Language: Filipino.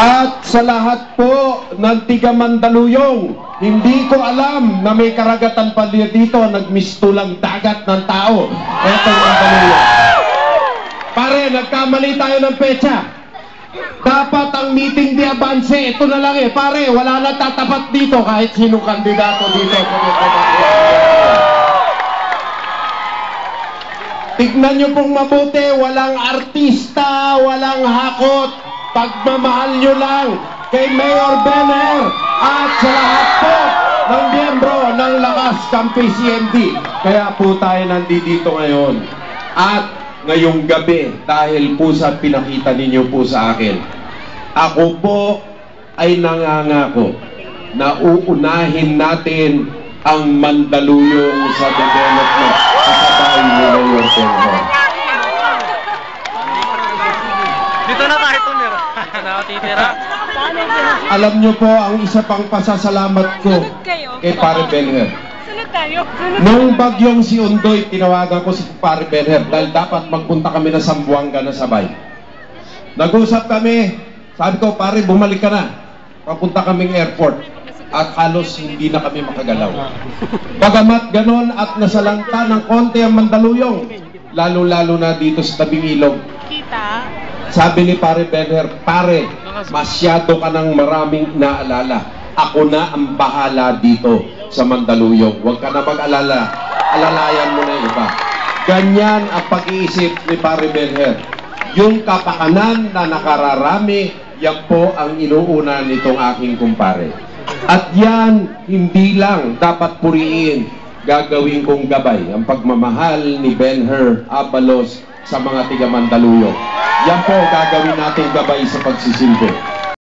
At sa lahat po ng tiga Mandaluyong, hindi ko alam na may karagatan pa dito, nagmistulang dagat ng tao. Etong Mandaluyong. Pare, nagkamali tayo ng petsa. Dapat ang meeting di avance, ito na lang eh. Pare, wala na tatapat dito kahit sino kandidato dito. Tignan nyo pong mabuti, walang artista, walang hakot. Pagmamahal nyo lang kay Mayor Benher at sa lahat po ng miyembro ng Lakas Kampi CMD. Kaya po tayo nandito ngayon. At ngayong gabi, dahil po sa pinakita ninyo po sa akin, ako po ay nangangako na uunahin natin ang Mandaluyong sa development kasabay ni Mayor Benher. Dito na tayo tumira. Nakatitira. Alam nyo po, ang isa pang pasasalamat ko kay Pare Benher. Nung bagyong si Undoy, tinawagan ko si Pare Benher dahil dapat magpunta kami na Zamboanga na sabay. Nag-usap kami, sabi ko, pare, bumalik ka na. Papunta kaming airport at halos hindi na kami makagalaw. Bagamat ganon at nasalanta ng konti ang Mandaluyong, lalo-lalo na dito sa tabing ilog. Sabi ni Pare Benher, pare, masyado ka ng maraming naalala. Ako na ang bahala dito sa Mandaluyong. Huwag ka na mag-alala. Alalayan mo na iba. Ganyan ang pag-iisip ni Pare Benher. Yung kapakanan na nakararami, yan po ang inuuna nitong aking kumpare. At yan, hindi lang dapat puriin. Gagawin kong gabay ang pagmamahal ni Benher Abalos sa mga tiga Mandaluyong. Yan po gagawin natin gabay sa pagsisilbi.